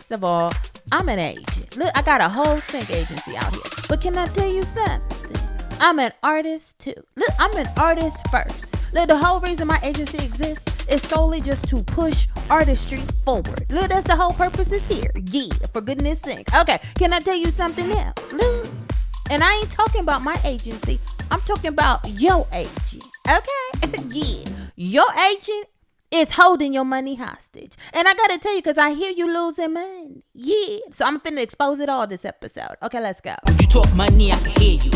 First of all, I'm an agent. Look, I got a whole sync agency out here. But can I tell you something? I'm an artist too. Look, I'm an artist first. Look, the whole reason my agency exists is solely just to push artistry forward. Look, that's the whole purpose is here. Yeah, for goodness sake. Okay, can I tell you something else? Look, and I ain't talking about my agency. I'm talking about your agent. Okay? Yeah. Your agent is holding your money hostage. And I gotta tell you, because I hear you losing money. Yeah. So I'm finna expose it all this episode. Okay, let's go. When you talk money, I can hear you.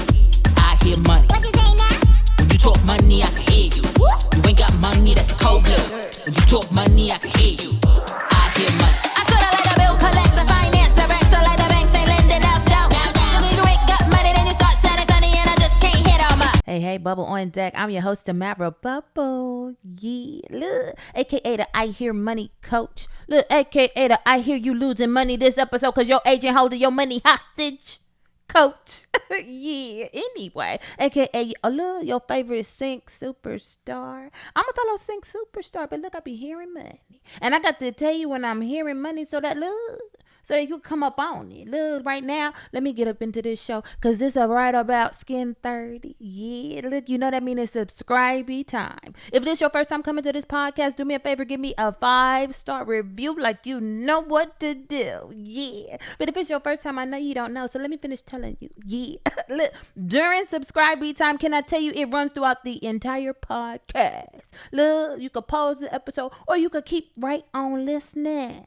I hear money. What you say now? When you talk money, I can hear you. You ain't got money, that's cold blood. When you talk money, I can hear you. I hear money. I coulda let a bill collect the finance director, like the banks ain't lending up dough. When you ain't got money, then you start sounding funny, and I just can't hit on my. Hey, Bubble on deck. I'm your host, Tamara Bubble. Yeah, look, aka the I Hear Money Coach. Look, aka the I Hear You Losing Money this episode because your agent holding your money hostage. Coach. Yeah, anyway, aka look, your favorite sync superstar. I'm a fellow sync superstar, but look, I be hearing money. And I got to tell you when I'm hearing money so that you can come up on it. Look, right now, let me get up into this show because this is right about skin 30. Yeah, look, you know that means it's subscribe time. If this your first time coming to this podcast, do me a favor, give me a 5-star review like you know what to do. Yeah. But if it's your first time, I know you don't know, so let me finish telling you. Yeah. Look, during subscribe time, can I tell you it runs throughout the entire podcast. Look, you could pause the episode or you could keep right on listening.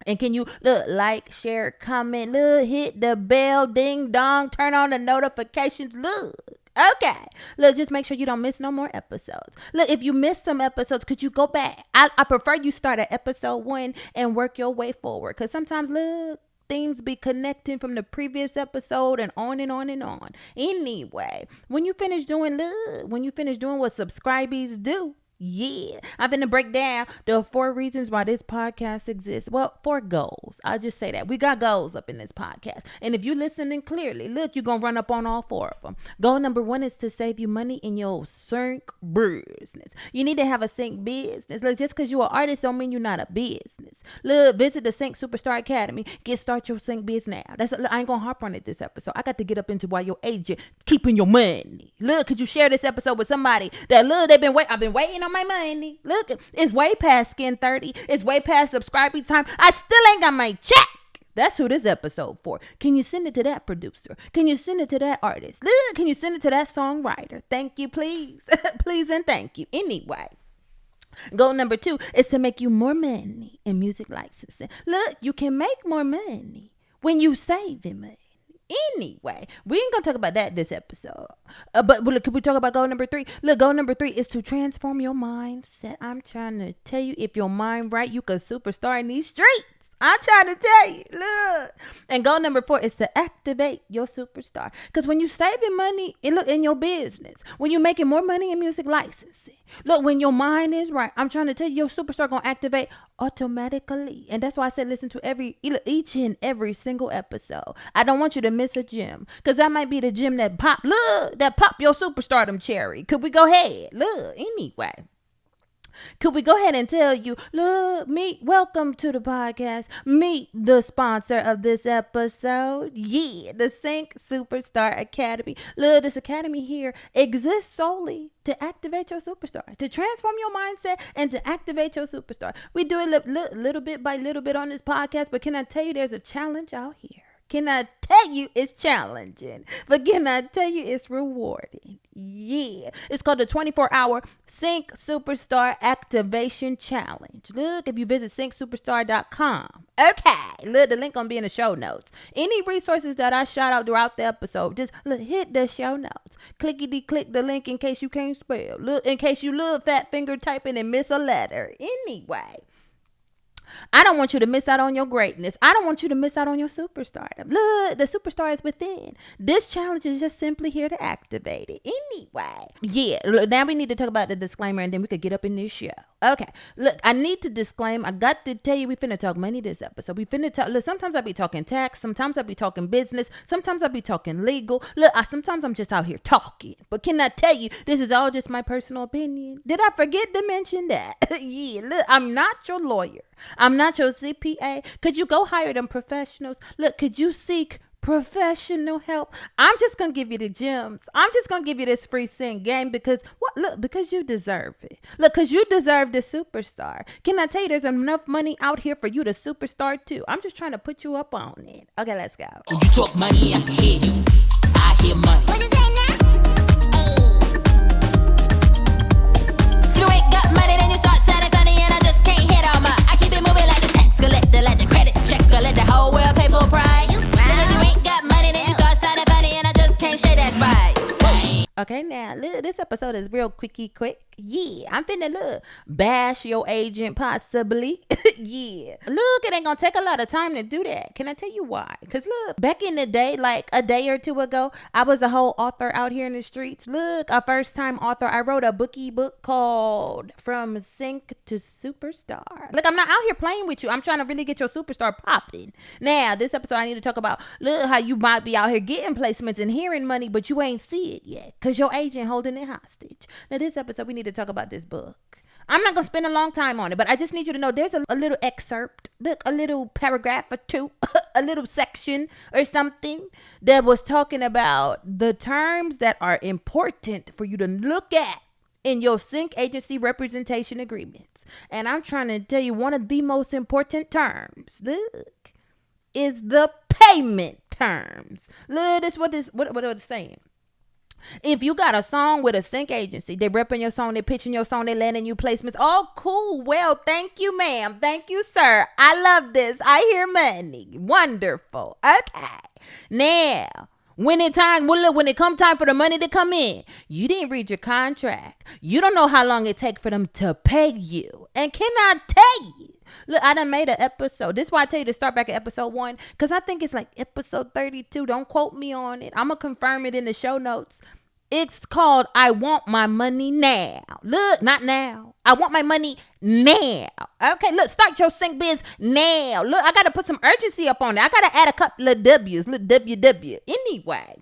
And can you look, like, share, comment, look, hit the bell, ding dong, turn on the notifications, look. Okay. Look, just make sure you don't miss no more episodes. Look, if you miss some episodes, could you go back? I prefer you start at episode 1 and work your way forward. Because sometimes, look, themes be connecting from the previous episode and on and on and on. Anyway, when you finish doing what subscribees do, yeah, I'm going to break down the 4 reasons why this podcast exists. Well, 4 goals. I'll just say that. We got goals up in this podcast. And if you're listening clearly, look, you're going to run up on all 4 of them. Goal number 1 is to save you money in your sync business. You need to have a sync business. Look, just because you're an artist don't mean you're not a business. Look, visit the Sync Superstar Academy. Start your sync biz now. I ain't going to harp on it this episode. I got to get up into why your agent keeping your money. Look, could you share this episode with somebody that, look, I've been waiting on my money. Look, it's way past skin 30. It's way past subscribing time. I still ain't got my check. That's who this episode for. Can you send it to that producer? Can you send it to that artist? Look, can you send it to that songwriter? Thank you, please. Please and thank you. Anyway, goal number 2 is to make you more money in music licensing. Look, you can make more money when you saving money. Anyway, we ain't gonna talk about that this episode. But look, could we talk about goal number 3? Look, goal number 3 is to transform your mindset. I'm trying to tell you, if your mind right, you could superstar in these streets. I'm trying to tell you, look. And goal number 4 is to activate your superstar. Because when you saving money, in your business, when you're making more money in music licensing, look, when your mind is right, I'm trying to tell you, your superstar going to activate automatically. And that's why I said listen to each and every single episode. I don't want you to miss a gem. Because that might be the gem that pop your superstardom cherry. Could we go ahead? Look, anyway. Could we go ahead and tell you, look, welcome to the podcast. Meet the sponsor of this episode. Yeah, the Sync Superstar Academy. Look, this academy here exists solely to activate your superstar, to transform your mindset and to activate your superstar. We do it little bit by little bit on this podcast, but can I tell you there's a challenge out here? Can I tell you it's challenging? But can I tell you it's rewarding? Yeah. It's called the 24-hour Sync Superstar Activation Challenge. Look, if you visit syncsuperstar.com. Okay. Look, the link gonna be in the show notes. Any resources that I shout out throughout the episode, just hit the show notes. Click the link in case you can't spell. Look, in case you love fat finger typing and miss a letter. Anyway. I don't want you to miss out on your greatness. I don't want you to miss out on your superstardom. Look, the superstar is within. This challenge is just simply here to activate it. Anyway, yeah, now we need to talk about the disclaimer and then we could get up in this show. Okay, look, I need to disclaim. I got to tell you, we finna talk money this episode. We finna talk. Look, sometimes I be talking tax. Sometimes I be talking business. Sometimes I be talking legal. Look, sometimes I'm just out here talking. But can I tell you, this is all just my personal opinion. Did I forget to mention that? Yeah, look, I'm not your lawyer. I'm not your CPA. Could you go hire them professionals? Look, could you seek professional help? I'm just gonna give you the gems. I'm just gonna give you this free sing game because what? Look, because you deserve it. Look, because you deserve the superstar. Can I tell you, there's enough money out here for you to superstar too. I'm just trying to put you up on it. Okay, let's go. When you talk money, I can hear you. I hear money. What you say now? Hey. You ain't got money, then you start sounding funny, and I just can't hit on my. I keep it moving like the tax collector, like the credit checker, let the whole world pay full price. Okay, now look, this episode is real quick. Yeah, I'm finna look bash your agent possibly. Yeah, look, it ain't gonna take a lot of time to do that. Can I tell you why? Because look, back in the day, like a day or two ago, I was a whole author out here in the streets. Look, a first time author. I wrote a book called From Sync to Superstar. Look, I'm not out here playing with you. I'm trying to really get your superstar popping. Now, this episode I need to talk about look how you might be out here getting placements and hearing money, but you ain't see it yet because your agent holding it hostage. Now, this episode we need to talk about this book. I'm not gonna spend a long time on it, but I just need you to know there's a little excerpt, look, a little paragraph or two, a little section or something that was talking about the terms that are important for you to look at in your sync agency representation agreements. And I'm trying to tell you one of the most important terms, look, is the payment terms. Look, this what it's saying. If you got a song with a sync agency, they repping your song, they pitching your song, they landing you placements. Oh, cool. Well, thank you, ma'am. Thank you, sir. I love this. I hear money. Wonderful. Okay. Now, when it come time for the money to come in, you didn't read your contract. You don't know how long it take for them to pay you. And can I tell you? Look, I done made an episode. This is why I tell you to start back at episode 1. Because I think it's like episode 32. Don't quote me on it. I'm going to confirm it in the show notes. It's called I Want My Money Now. Look, not now. I want my money now. Okay, look, start your sync biz now. Look, I got to put some urgency up on it. I got to add a couple of W's. Look, WW. Anyway.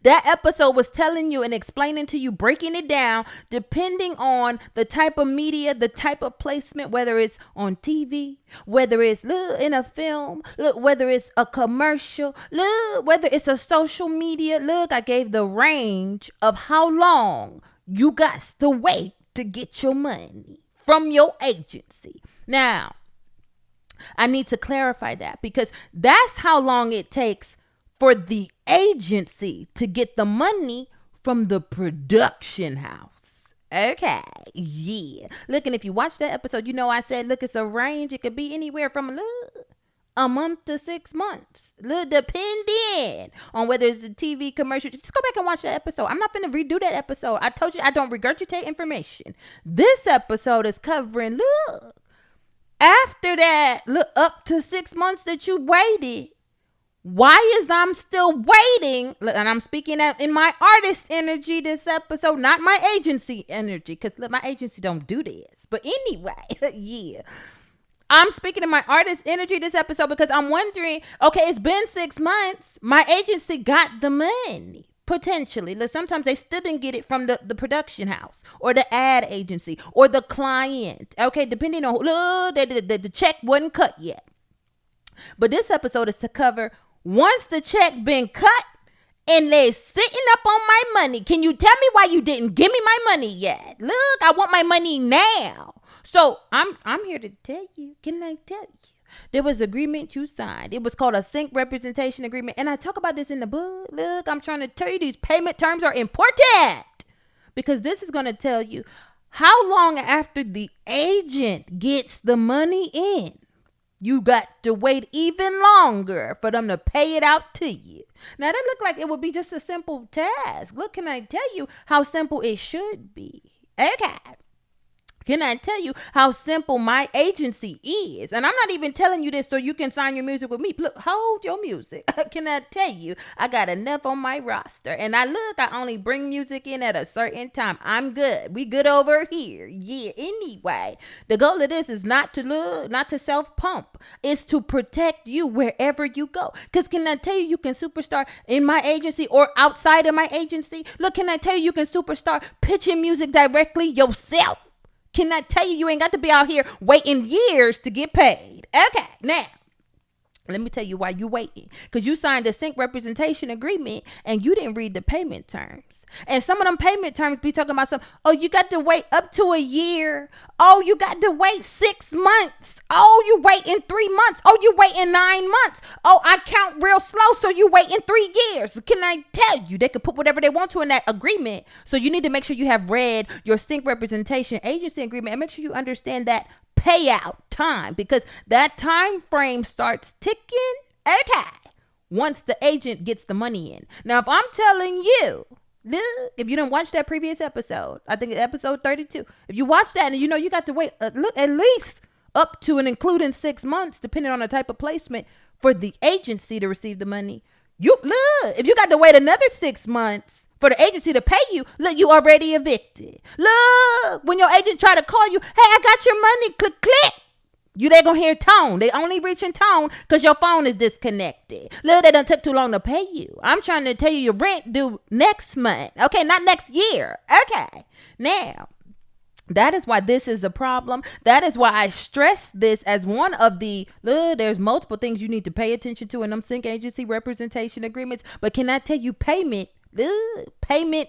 That episode was telling you and explaining to you, breaking it down, depending on the type of media, the type of placement, whether it's on TV, whether it's in a film, whether it's a commercial, whether it's a social media. Look, I gave the range of how long you got to wait to get your money from your agency. Now, I need to clarify that because that's how long it takes for the agency to get the money from the production house. Okay, yeah. Look, and if you watch that episode, you know I said, look, it's a range. It could be anywhere from a month to 6 months. Depending on whether it's a TV commercial. Just go back and watch that episode. I'm not going to redo that episode. I told you I don't regurgitate information. This episode is covering, after that, up to 6 months that you waited. Why is I'm still waiting? And I'm speaking in my artist energy this episode, not my agency energy, because my agency don't do this. But anyway, yeah. I'm speaking in my artist energy this episode because I'm wondering, okay, it's been 6 months. My agency got the money, potentially. Sometimes they still didn't get it from the production house or the ad agency or the client. Okay, depending on the check wasn't cut yet. But this episode is to cover once the check been cut and they sitting up on my money. Can you tell me why you didn't give me my money yet? Look, I want my money now. So I'm here to tell you. Can I tell you? There was agreement you signed. It was called a sync representation agreement. And I talk about this in the book. Look, I'm trying to tell you these payment terms are important because this is going to tell you how long after the agent gets the money in. You got to wait even longer for them to pay it out to you. Now, that looked like it would be just a simple task. Look, can I tell you how simple it should be? Okay. Can I tell you how simple my agency is? And I'm not even telling you this so you can sign your music with me. Look, hold your music. Can I tell you, I got enough on my roster. And I only bring music in at a certain time. I'm good. We good over here. Yeah, anyway. The goal of this is not to self-pump. It's to protect you wherever you go. Because can I tell you, you can superstar in my agency or outside of my agency? Look, can I tell you can superstar pitching music directly yourself? Can I tell you, you ain't got to be out here waiting years to get paid? Okay, now, let me tell you why you waiting. Because you signed a sync representation agreement and you didn't read the payment terms. And some of them payment terms be talking about you got to wait up to a year. Oh, you got to wait 6 months. Oh, you wait in 3 months. Oh, you wait in 9 months. Oh, I count real slow, so you wait in 3 years. Can I tell you, they can put whatever they want to in that agreement. So you need to make sure you have read your sync representation agency agreement and make sure you understand that payout time, because that time frame starts ticking. Okay, once the agent gets the money in. Now, if I'm telling you, if you didn't watch that previous episode, I think episode 32, if you watch that and you know you got to wait at least up to and including 6 months, depending on the type of placement, for the agency to receive the money. If you got to wait another 6 months for the agency to pay you, look, you already evicted. Look, when your agent try to call you, hey, I got your money, click, click. They gonna hear tone. They only reaching tone because your phone is disconnected. Look, they done took too long to pay you. I'm trying to tell you your rent due next month. Okay, not next year. Okay, now, that is why this is a problem. That is why I stress this as one of there's multiple things you need to pay attention to in them sync agency representation agreements. But can I tell you, payment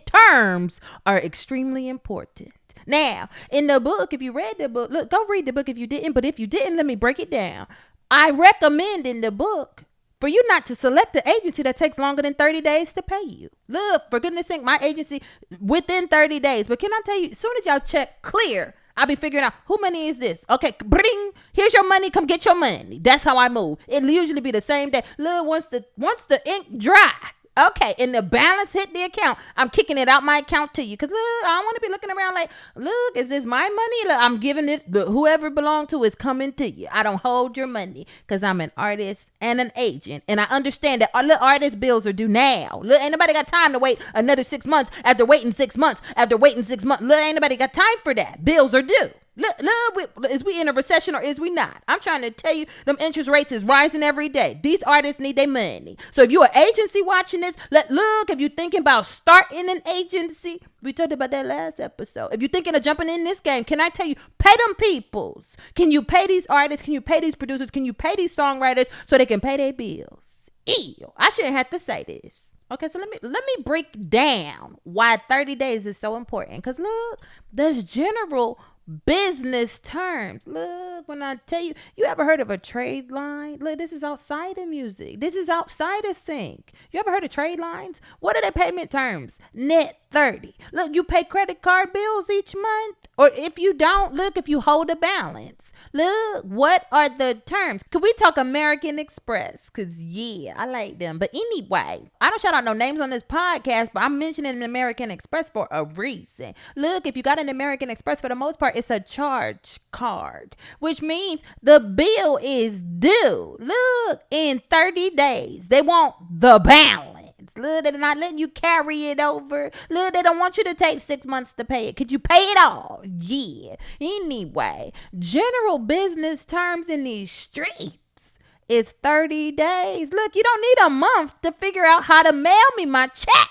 terms are extremely important. Now, in the book, if you read the book, look, go read the book if you didn't. But if you didn't, let me break it down. I recommend in the book for you not to select an agency that takes longer than 30 days to pay you. Look, for goodness sake, my agency within 30 days. But can I tell you, as soon as y'all check clear, I'll be figuring out who money is this. Okay, bring, here's your money, come get your money. That's how I move. It'll usually be the same day. Look, once the ink dry, okay, and the balance hit the account, I'm kicking it out my account to you. Because, look, I don't want to be looking around like, look, is this my money? Look, I'm giving it, whoever belong to is coming to you. I don't hold your money because I'm an artist and an agent. And I understand that look, artist bills are due now. Look, ain't nobody got time to wait another 6 months after waiting 6 months after waiting 6 months. Look, ain't nobody got time for that. Bills are due. Look, is we in a recession or is we not? I'm trying to tell you, them interest rates is rising every day. These artists need their money. So if you're an agency watching this, look, if you're thinking about starting an agency, we talked about that last episode. If you're thinking of jumping in this game, can I tell you, pay them peoples. Can you pay these artists? Can you pay these producers? Can you pay these songwriters so they can pay their bills? Ew, I shouldn't have to say this. Okay, so let me break down why 30 days is so important. Because look, there's general business terms. Look, when I tell you, you ever heard of a trade line? Look, this is outside of music. This is outside of sync. You ever heard of trade lines? What are their payment terms? Net 30. Look, you pay credit card bills each month. Or if you don't, look, if you hold a balance. Look, what are the terms? Could we talk American Express? Because, yeah, I like them. But anyway, I don't shout out no names on this podcast, but I'm mentioning an American Express for a reason. Look, if you got an American Express, for the most part, it's a charge card, which means the bill is due. Look, in 30 days. They want the balance. Look, they're not letting you carry it over. Look, they don't want you to take 6 months to pay it. Could you pay it all? Yeah. Anyway, general business terms in these streets is 30 days. Look, you don't need a month to figure out how to mail me my check.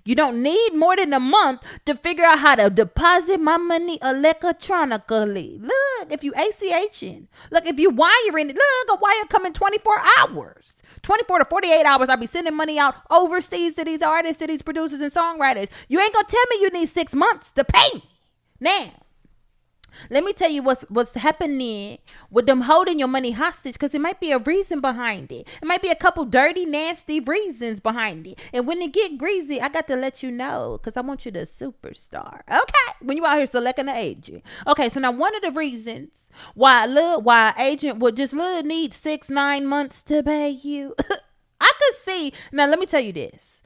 You don't need more than a month to figure out how to deposit my money electronically. Look, if you ACHing. Look, if you wiring it. Look, a wire coming 24 hours. 24 to 48 hours, I'll be sending money out overseas to these artists, to these producers and songwriters. You ain't gonna tell me you need 6 months to pay me. Now, let me tell you what's happening with them holding your money hostage, because it might be a reason behind it. It might be a couple dirty, nasty reasons behind it. And when it get greasy, I got to let you know, because I want you to superstar. Okay, when you out here selecting an agent. Okay, so now one of the reasons why agent would just need 6-9 months to pay you. I could see. Now, let me tell you this.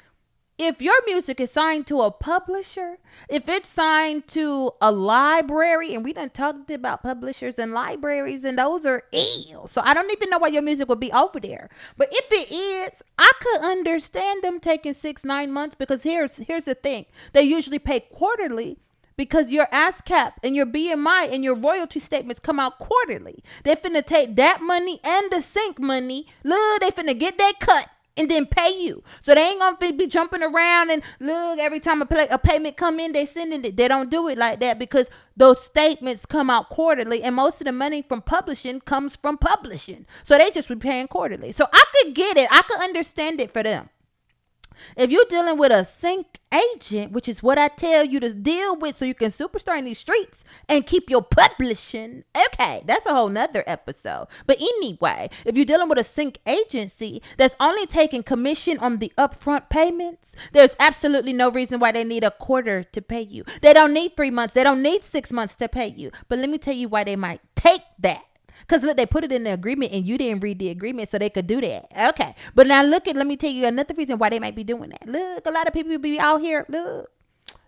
if your music is signed to a publisher, if it's signed to a library, and we done talked about publishers and libraries, and those are ill. So I don't even know why your music would be over there. But if it is, I could understand them taking 6-9 months, because here's the thing. They usually pay quarterly, because your ASCAP and your BMI and your royalty statements come out quarterly. They finna take that money and the sync money. Look, they finna get that cut and then pay you. So they ain't gonna be jumping around and look, every time a payment come in, they sending it. They don't do it like that, because those statements come out quarterly, and most of the money from publishing comes from publishing. So they just be paying quarterly. So I could get it. I could understand it for them. If you're dealing with a sync agent, which is what I tell you to deal with so you can superstar in these streets and keep your publishing, okay, that's a whole nother episode. But anyway, if you're dealing with a sync agency that's only taking commission on the upfront payments, there's absolutely no reason why they need a quarter to pay you. They don't need 3 months. They don't need 6 months to pay you. But let me tell you why they might take that. Because look, they put it in the agreement and you didn't read the agreement, so they could do that. Okay. But now let me tell you another reason why they might be doing that. Look, a lot of people be out here. Look,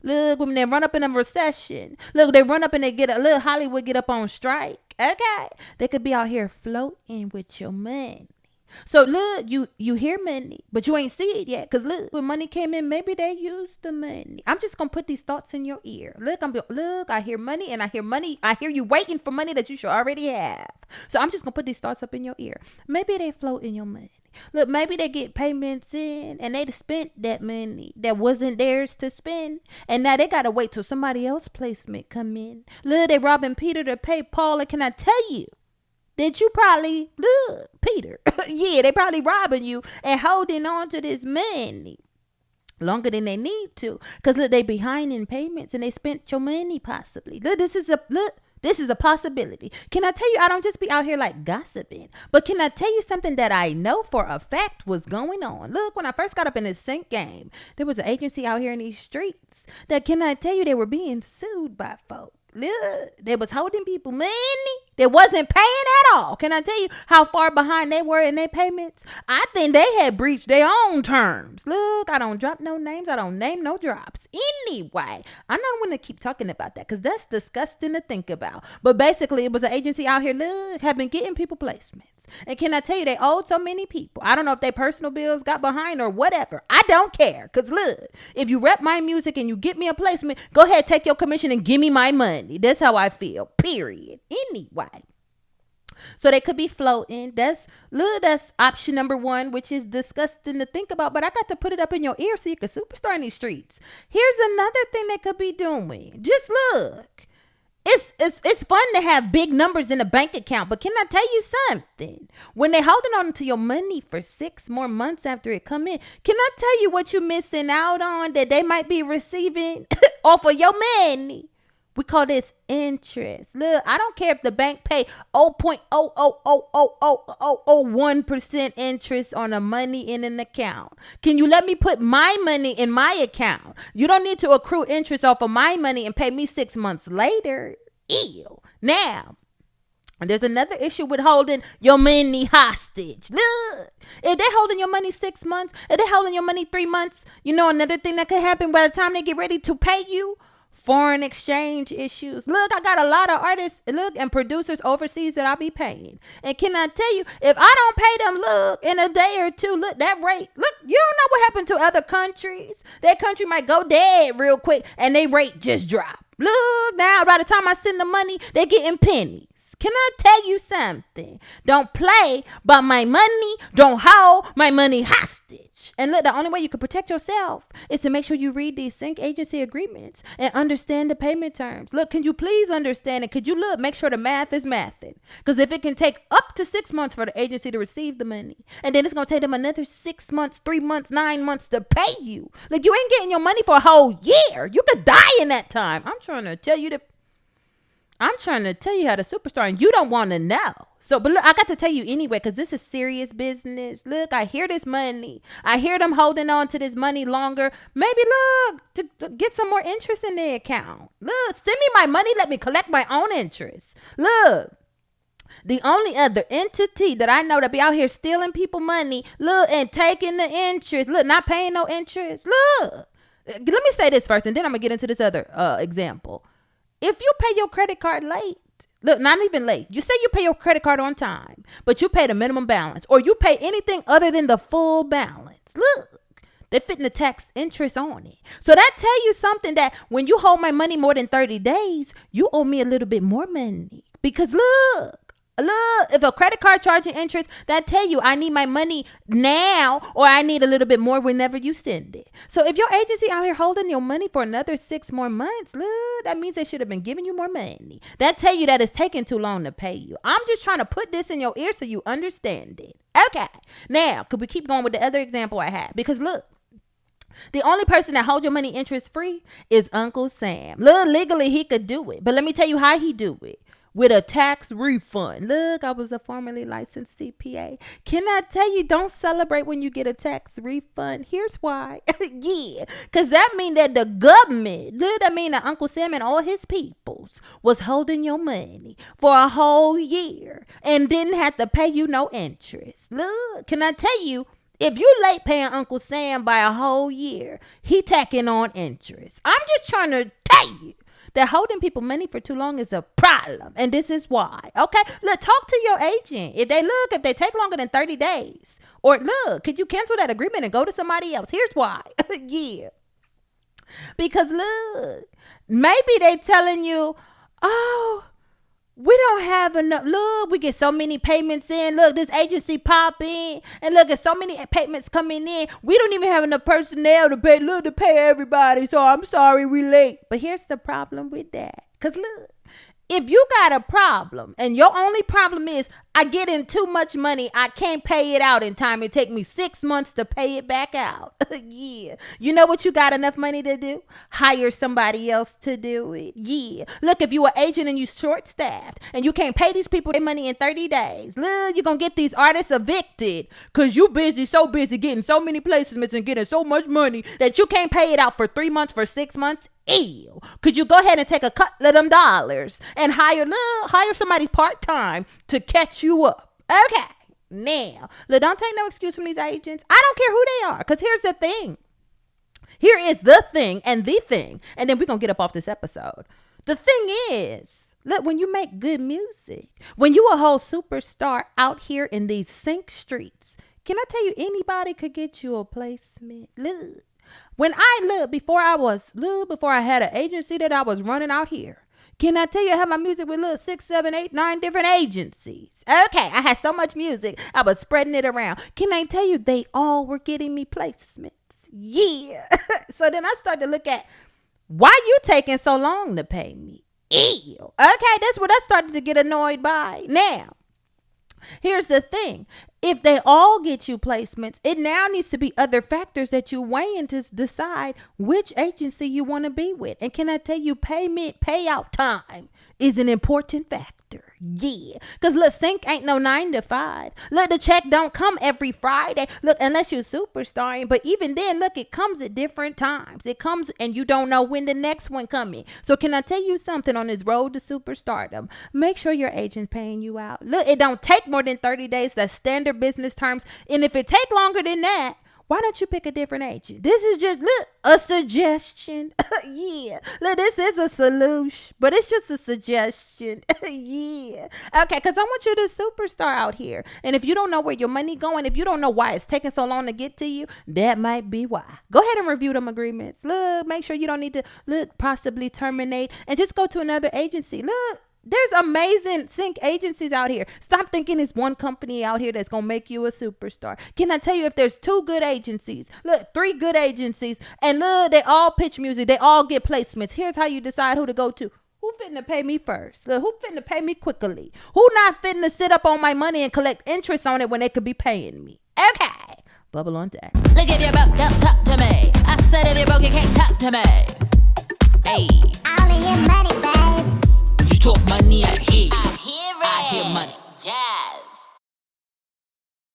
when they run up in a recession. Look, they run up and they get a little Hollywood get up on strike. Okay. They could be out here floating with your money. So look, you hear money, but you ain't see it yet. Because look, when money came in, maybe they used the money. I'm just going to put these thoughts in your ear. Look, I hear money, and I hear money. I hear you waiting for money that you should already have. So I'm just going to put these thoughts up in your ear. Maybe they float in your money. Look, maybe they get payments in and they spent that money that wasn't theirs to spend. And now they got to wait till somebody else's placement come in. Look, they robbing Peter to pay Paul. And can I tell you? That you probably, look, Peter, yeah, they probably robbing you and holding on to this money longer than they need to. Because, look, they behind in payments and they spent your money possibly. Look, this is a possibility. Can I tell you, I don't just be out here like gossiping, but can I tell you something that I know for a fact was going on? Look, when I first got up in this sync game, there was an agency out here in these streets that, can I tell you, they were being sued by folks. Look, they was holding people money. They wasn't paying at all. Can I tell you how far behind they were in their payments? I think they had breached their own terms. Look, I don't drop no names. I don't name no drops. Anyway, I'm not going to keep talking about that because that's disgusting to think about. But basically, it was an agency out here, look, have been getting people placements. And can I tell you, they owed so many people. I don't know if their personal bills got behind or whatever. I don't care. Because look, if you rep my music and you get me a placement, go ahead, take your commission and give me my money. That's how I feel, period. Anyway. So they could be floating. That's option number one, which is disgusting to think about. But I got to put it up in your ear so you can superstar in these streets. Here's another thing they could be doing. Just look. It's fun to have big numbers in a bank account, but can I tell you something? When they're holding on to your money for 6 more months after it come in, can I tell you what you're missing out on that they might be receiving off of your money? We call this interest. Look, I don't care if the bank pay 0.0000001% interest on the money in an account. Can you let me put my money in my account? You don't need to accrue interest off of my money and pay me 6 months later. Ew. Now, there's another issue with holding your money hostage. Look, if they're holding your money 6 months, if they're holding your money 3 months, you know another thing that could happen by the time they get ready to pay you? Foreign exchange issues. Look, I got a lot of artists, and producers overseas that I'll be paying. And can I tell you, if I don't pay them, look, in a day or two, look, that rate, look, you don't know what happened to other countries. That country might go dead real quick and they rate just drop. Look, now, by the time I send the money, they're getting pennies. Can I tell you something? Don't play by my money. Don't hold my money hostage. And look, the only way you can protect yourself is to make sure you read these sync agency agreements and understand the payment terms. Look, can you please understand it? Could you make sure the math is mathing? Because if it can take up to 6 months for the agency to receive the money, and then it's going to take them another 6 months, 3 months, 9 months to pay you. Like, you ain't getting your money for a whole year. You could die in that time. I'm trying to tell you how to superstar, and you don't want to know. So, but look, I got to tell you anyway, because this is serious business. Look, I hear this money. I hear them holding on to this money longer. Maybe, look, to get some more interest in their account. Look, send me my money. Let me collect my own interest. Look, The only other entity that I know that be out here stealing people money, look, and taking the interest, look, not paying no interest, look. Let me say this first, and then I'm going to get into this other example. If you pay your credit card late, look, not even late. You say you pay your credit card on time, but you pay the minimum balance, or you pay anything other than the full balance. Look, they're fitting the tax interest on it. So that tell you something, that when you hold my money more than 30 days, you owe me a little bit more money. Because look, if a credit card charging interest, that tell you I need my money now, or I need a little bit more whenever you send it. So if your agency out here holding your money for another 6 more months, look, that means they should have been giving you more money. That tell you that it's taking too long to pay you. I'm just trying to put this in your ear so you understand it. Okay. Now, could we keep going with the other example I had? Because look, the only person that holds your money interest free is Uncle Sam. Look, legally he could do it, but let me tell you how he do it. With a tax refund. Look, I was a formerly licensed CPA. Can I tell you, don't celebrate when you get a tax refund? Here's why. Yeah, because that mean that the government, look, that mean that Uncle Sam and all his peoples was holding your money for a whole year and didn't have to pay you no interest. Look, can I tell you, if you late paying Uncle Sam by a whole year, he tacking on interest. I'm just trying to tell you that holding people money for too long is a problem. And this is why. Okay? Look, talk to your agent. If they take longer than 30 days. Or look, could you cancel that agreement and go to somebody else? Here's why. Yeah. Because look, maybe they telling you, oh, we don't have enough. Look, we get so many payments in. Look, this agency pop in. And look, at so many payments coming in. We don't even have enough personnel to pay everybody. So I'm sorry we late. But here's the problem with that. Because look, if you got a problem and your only problem is I get in too much money, I can't pay it out in time. It take me 6 months to pay it back out. Yeah. You know what you got enough money to do? Hire somebody else to do it. Yeah. Look, if you an agent and you short-staffed and you can't pay these people their money in 30 days, look, you're going to get these artists evicted because you so busy getting so many placements and getting so much money that you can't pay it out for 3 months, for 6 months. Ew. Could you go ahead and take a cut of them dollars and hire somebody part-time to catch you up? Okay. Now, look, don't take no excuse from these agents. I don't care who they are, because here's the thing. Here is the thing, and then we're going to get up off this episode. The thing is, look, when you make good music, when you a whole superstar out here in these sync streets, can I tell you, anybody could get you a placement? Look. When before I had an agency that I was running out here, can I tell you I had my music with 6, 7, 8, 9 different agencies? Okay, I had so much music, I was spreading it around. Can I tell you they all were getting me placements? Yeah. So then I started to look at, why you taking so long to pay me? Ew. Okay, that's what I started to get annoyed by. Now, here's the thing. If they all get you placements, it now needs to be other factors that you weigh in to decide which agency you want to be with. And can I tell you, payout time is an important factor. Yeah. Because look, sync ain't no 9 to 5. Look, the check don't come every Friday. Look, unless you're superstarring. But even then, look, it comes at different times. It comes and you don't know when the next one coming. So can I tell you something on this road to superstardom? Make sure your agent paying you out. Look, it don't take more than 30 days. That's standard business terms. And if it take longer than that, why don't you pick a different agent? This is just, look, a suggestion. Yeah. Look, this is a solution, but it's just a suggestion. Yeah. Okay, because I want you to superstar out here. And if you don't know where your money going, if you don't know why it's taking so long to get to you, that might be why. Go ahead and review them agreements. Look, make sure you don't need to, possibly terminate and just go to another agency. Look. There's amazing sync agencies out here. Stop thinking it's one company out here that's going to make you a superstar. Can I tell you, if there's 2 good agencies, look, 3 good agencies, and look, they all pitch music, they all get placements. Here's how you decide who to go to. Who finna pay me first? Look, who finna pay me quickly? Who not finna sit up on my money and collect interest on it when they could be paying me? Okay. Bubble on deck. Look, if you're broke, don't talk to me. I said if you're broke, you can't talk to me. Hey. I only hear money, babe. You talk money, I hear you. I hear it. I hear money. Yeah.